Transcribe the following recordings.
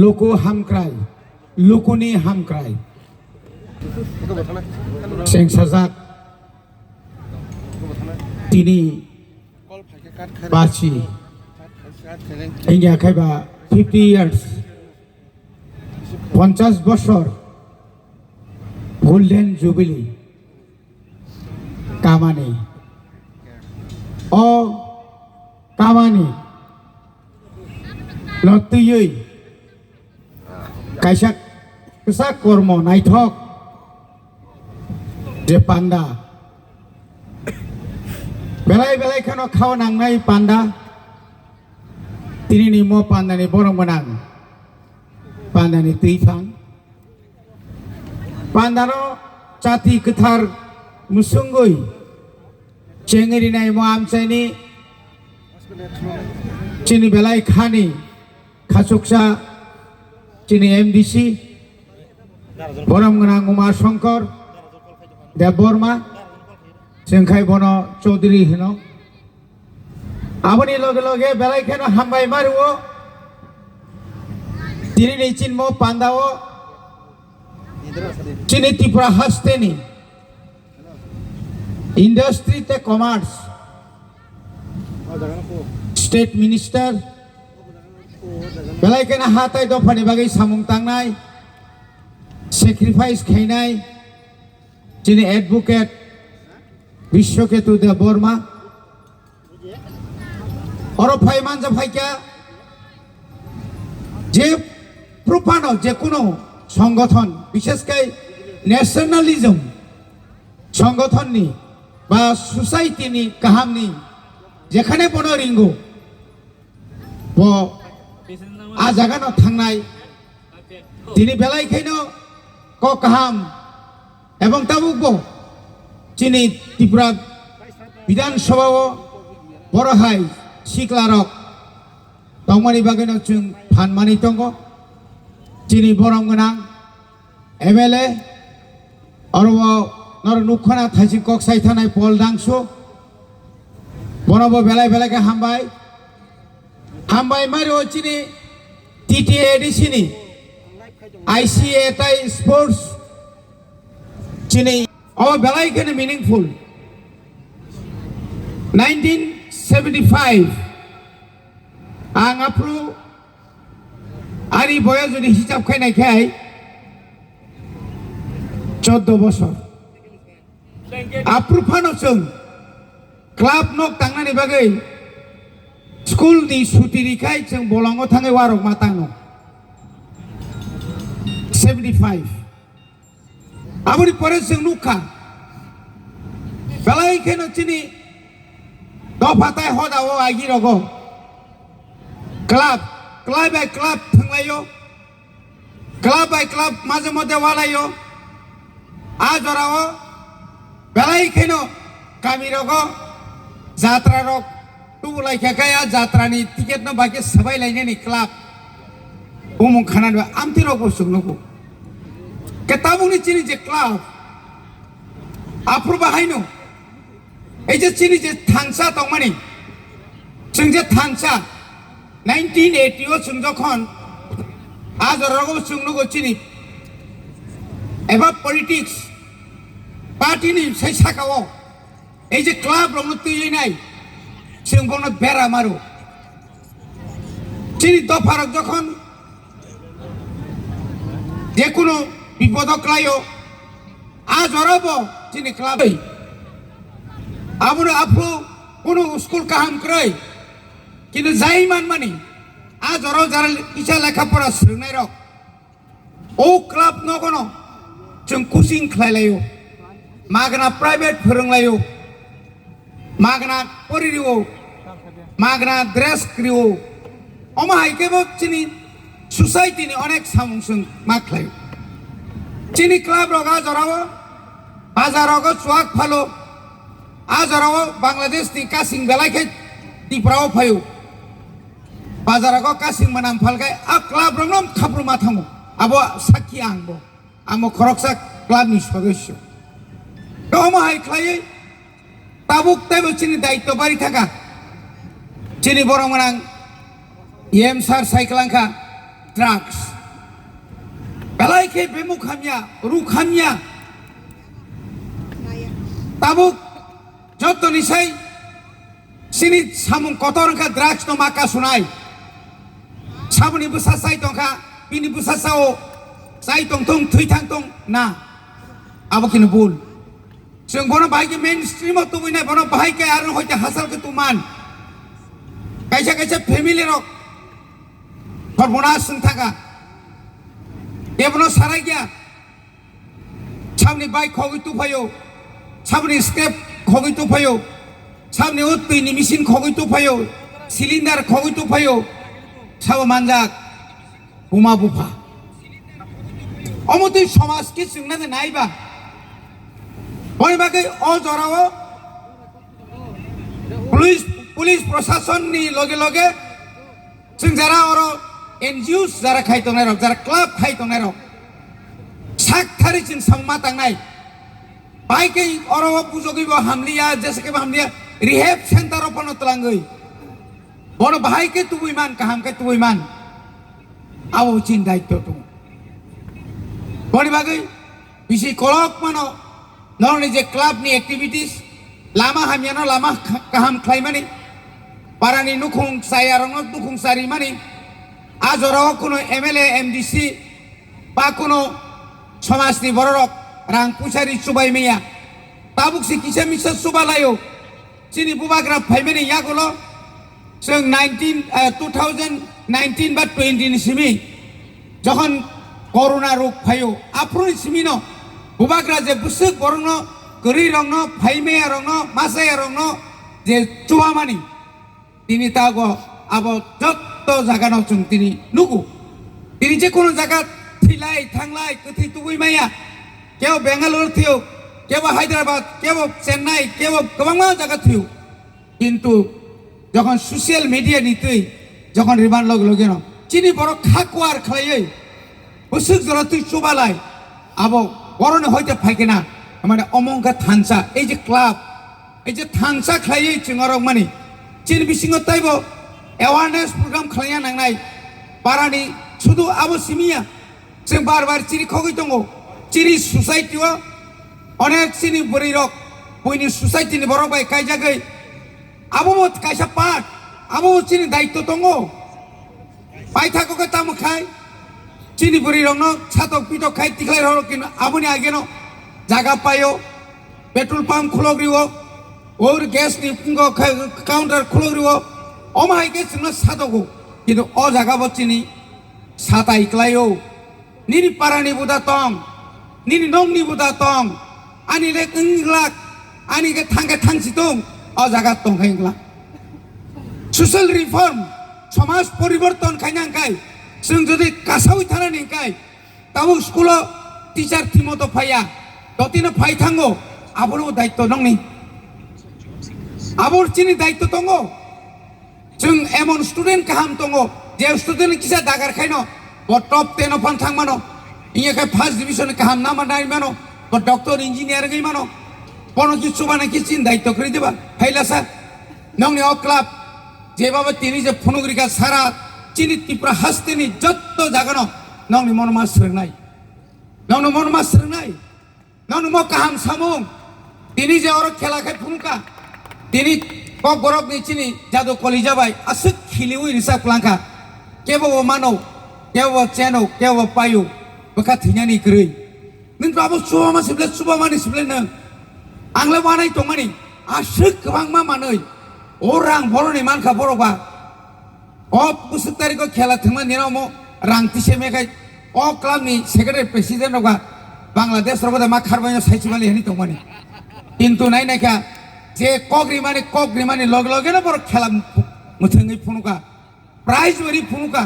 लोको हामक्राय लोकोनि हामक्राय सेंसाजाक तिनि बाची India खायबा 50 years 50 বছর গোল্ডেন জুবিলি কামানি কামানি লতুयै কাইसा কসা কর্ম নাইথক যে পান্ডা বেলাই বেলাই খানো খাওয়া নাংনাই পান্ডা তিনি নিমো পান্ডানি বরং গোনাं पान्दानि थैथां पान्दानो जाति गोथार मुसुंगै चेंगरिनाय मोआमसायनि चिनि बेलाय खानि खासुकसा चिनि एमडीसी बरम गोनां उमा शंकर देव बर्मा जोंखाय बन चौधुरी होनो आबनि लगे लगे बेलाय खानो हामबाय मारुओ তিনি নিচিন মো পান্দাও চিনি ত্রিপুরা হাসতেনি ইন্ডাস্ট্রিতে কমার্স স্টেট মিনিস্টার বেলাইকেনা হাতাই দফানি বাগै সামুং তাंनाय স্যাক্রিফাইস খাইनाय চিনি অ্যাডভোকেট বিশ্বকেতু দেব বর্মা অরফাই মানজা ফাইকা যে প্রপানো যে কোনো সংগঠন বিশেষ করে ন্যাশনালিজম সংগঠননি বা সোসাইটিনি কাহামনি যেখানে বন रिंगौ ब आ जागानो थांनाय दिनै बेलायखायनो क काहाम এবং ताबुकबो चिनि त्रिपुरा विधानसभाव बरहाय सिक्लारक तंमानि बागैनो जों फानमानि दङ चिनि बरम गोनां एमएलए अरब नर नुखना थाइसि कक्साय थानाय पल दांसु बनबो बेलाय बेलायके हामबाय मारो चिनि टीटीएडीसीनि आईसीए ताइ स्पोर्ट्स चिनि अ बेलायकेनो मीनिंगफुल 1975 आं आप्रु आंनि बया जुदि हिसाब खायनायखाय 14 বছর आप्रुफानो जों क्लाब नक थांनानै बागै स्कुलनि सुटिनिखाय जों बलाङाव थाङै वारक मातानो 75 आबनि परे जों नुखा बेलायखेनो चिनि दफाताय हदाव आगिरगो क्लाब बाय क्लाब थांलायो क्लाब बाय क्लाब माजे मध्य वालायो आजराव बेलायखेनो गामिरगो जात्रा रक टुलायखाखाया जात्रानि टिकेट न बाके सबाय लायनायनि क्लाब उमुं खानान आमति रगो सुंगनोखौ केताबुंनि चिनि जे क्लाब आप्रुबा हायनो এই যে চিনি যে থাংসা তংমানি जों जे थांसा 1980 जों जखन आजराव जोंनो चिनि एबा पलिटिक्स पार्टीनि साइ साकाव এই যে क्लाब रंनो तैयनाय जों बनो बेरा मारो चिनि दफारक जखन जे कोनो विपदक लायो आजराव चिनि क्लाब आबुनो आप्रु कोनो स्कुल काहाम क्रय किन्तु जाय मानमानि आजराव जारा इसा लेखा परा सोंनाय रक ओ क्लाब नगनो जों कोचिं खालायो मागना प्राइवेट फोरोंलायो मागना परिरियो मागना ड्रेस क्रियो अमा हाइकेबो चिनि सोसाइटिनि अनेक सामुंसुं माख्लायो चिनि क्लाब रक आजराव बाजाराव चुआक फालो आजराव बांग्लादेश नि कासिं बेलायखाय त्रिपुराव फायो बाजाराव कासिं मानाम फालखाय आ क्लाब रंगम खाब्रु माथांगो आबो साखि आंबो खरकसा क्लाब नि सदस्य दम हाय खायै ताबुक ताइबो चिनि दायित्व बारि थाका चिनि बरंगनां Yem sar cyclangka drugs. Belai ke bemu khamya, ru khamya. Tabuk joto nisai sini samung kotorangka drugs no maka sunai. Sabuni busasai tongka, bini busasao sai tong tong thui thang tong na. Abo kinu bul. Sung bono bahai ke mainstream tu bina bono bahai ke aron hoite hasal ke tuman. Kaisa family rok. Korbona sung thaka. Ebono sarai gya. Sabni bike khogi tu phayo. Sabni scrap khogi tu phayo. Sabni utpi ni machine khogi tu phayo. Cylinder khogi tu phayo. Sabo manjak buma bufa. Omotu সমাজ কি sungna de naiba. Boi bagai o jorao police প্রশাসন নি লগে লগে जों যারা অরো NGOs যারা খাইতংনাই rock যারা ক্লাব খাইতংনাই রক সাকথারি जों সংমা তাंनाय বাইকে অরো পুজোগিব হামলিয়া যেসকে হামলিয়া রিহেব সেন্টার ওপন তলাঙ্গই বড় ভাইকে তুবুইমান কাহামকে তুবুইমান আও চিন দায়িত্ব তো বড় বাগৈ বিসি কলক মানো নরনি যে ক্লাব নি অ্যাক্টিভিটিস লামা হামিয়ানো লামা কাহাম খাইমানি পারানি নুখুং সায়ারং নুখুং সারিমানি আজরাও কোনো এমএলএ এমডিসি বা কোনো সমাজনি বড়রক রাং পুসারি সুবাই মেয়া তাবুকসি কিসে মিসে সুবালায়ো চিনি বুবাগ্রা ফাইমানি ইয়াগুলো जों 2019 বা 20 সিমি যখন করোনা রোগ ফাইও আফ্রনি সিমিনো বুবাগ্রা যে বুসুক বরং গরি রং ফাইমেয়া রং মাসায়া রং যে চুয়ামানি তিনি তাগো আব যত জায়গানো जों তিনি নুকু তিনি যে কোনো জায়গা থিলাই থাংলাই কথি তুবুই মাইয়া কেউ বেঙ্গালুরু থিও কেউ হায়দ্রাবাদ কেউ চেন্নাই কেউ গোবাংমা জায়গা থিও কিন্তু যখন সোশ্যাল মিডিয়া নিতেই যখন রিমান্ড লগে লগে ন চিনি বড় খাকুয়ার খাইয়ে বসুক জরা তুই চুবালাই আবো বরণে হইতে ফাইকে না মানে অমঙ্কা থানসা এই যে ক্লাব এই যে থানসা খাইয়ে চিঙরক মানে চিন বিসিঙ্গ তাইব অ্যাওয়ারনেস প্রোগ্রাম খাইয়া নাংনাই পারানি শুধু আবো সিমিয়া जों বারবার চিনি খগই দङ চিনি সোসাইটিও অনেক চিনি বড়ি রক বইনি সোসাইটিনি বড় বাই কাইজাগৈ আবো কাইসা পাট আবো চিনি দায়িত্ব দङ পাইথাককে তামু খাই চিনি বড়ি রং ছাতক পিটক খাই তিখলাই রক কিন্তু আবনি আগেনো জায়গা পাইও পেট্রোল পাম্প খুলগ্রিও ওর গ্যাস নি কাউন্টার খুলগ্রিও অমাই গ্যাস ন সাতগো কিন্তু অ জায়গা বচিনি সাতা ইকলাইও নিনি পারানি বুদা তং নিনি নংনি বুদা তং আনি লে ইংলাক আনি কে থাঙ্গে থাংসি দং অ জায়গা তং খাইংলা সোশ্যাল রিফর্ম সমাজ পরিবর্তন খাইনাংকাই जों যদি কাসাউই থানানিংকাই তাবো স্কুল টিচার থিমতো ফাইয়া দতিনো ফাই থাঙ্গো আবরও দায়িত্ব দংনি আবর চিনি দায়িত্ব দङ जों এমন স্টুডেন্ট কাহাম দङ যে স্টুডেন্ট কিসা দাগার খাইনো ব টপ 10 ফান থাংমানো ইয়েকে ফার্স্ট ডিভিশন কাহাম না মানাই মানো ব ডক্টর ইঞ্জিনিয়ার গই মানো কোনো কিছু মানে কি চিন দায়িত্ব করে দিবা ফাইলাসা নংনি অ ক্লাব যেভাবে তিনি যে ফনুগ্রিকা সারা চিনি ত্রিপুরা হাসতেনি যত জাগানো নংনি মনমা স্রেংনাই নংনি মনমা স্রেংনাই নংনি ম কাহাম সামুং তিনি যে ওর খেলা খাই ফুনুকা তিনি কক গরব নি চিনি জাদু কলি যাবাই আসুক খিলিউই রিসা প্লাঙ্কা কেবো মানো কেবো চেনো কেবো পায়ু বকা থিনানি গ্রৈ नों बाबो सुबा मानि सिबले नों आंलाय मानाय दंमानि आसुक गोबां मा मानै ओ रां बर'नि मानखा बर'बा अ बोसोर तारिखआव खेला थांना दिनाव म रां तिसे मेखाय अ क्लाबनि सेक्रेटारि प्रेसिडेन्ट रगा बांलादेश रगा मा खारबाय साइसिमालि हेनि दंमानि किन्तु नायनायखा जे कग्रिमानि लगे लगे ना बर खेला मुथोङै फुनुका प्राइज वरि फुनुका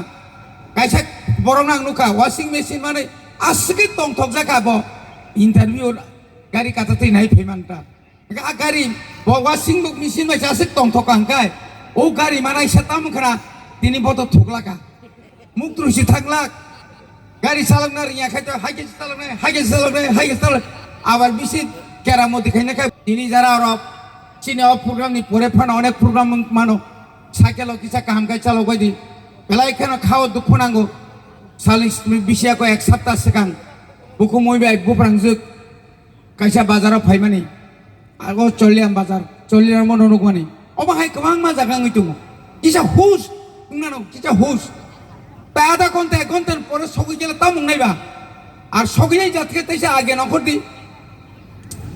कायसा बर' नां नुका वाशिं मेसिन माने आसुकै दंथक जाखाबो इन्टारभिउ गारि काटाथै नाय फैमानता गारि वाशिं मेसिन बाय आसुक दंथक आंखाय ओ गारि मानाय साताम खरा दिनै बत थगलाका मुख द्रुसि थांलाक गारि चालकना रियाखायथ हाइके चालकनाय आबार बिसि केरामति खायनाखाय दिनै जारा अरब चिने अ प्रग्रामनि परे फाना अनेक प्रग्राम मानो साइकेल किसा काहामखाय चालक बायदि बेलायखाना खाओ दुखु नांगौ सालिस बिसियाखौ एक सप्ताह सिगां बुखु मयबाय बुफ्रांजोग कायसा बाजाराव फायमानि आगो चलियाम बाजार चलियाम मनोनुग मानि अबाहाय गोबां मा जागाङै दङ किसा हुस बुंनानो किसा हुस ता आधा घन्टा एक घन्टार परे सगै गेला ता मुंनायबा আর সগিনাই যাত্রে তাইছে আগে নখর দি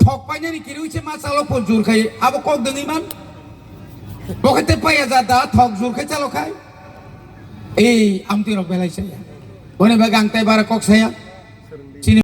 ঠক পাইনানি কিরুইছে মা চালো পর জোর খাই আবো কক দঙি মান বকেতে পাইয়া যা দা ঠক জোর খাই চালো খাই এই আমতি রক বেলাইছে বনে বা গাংতাই বারা কক ছায়া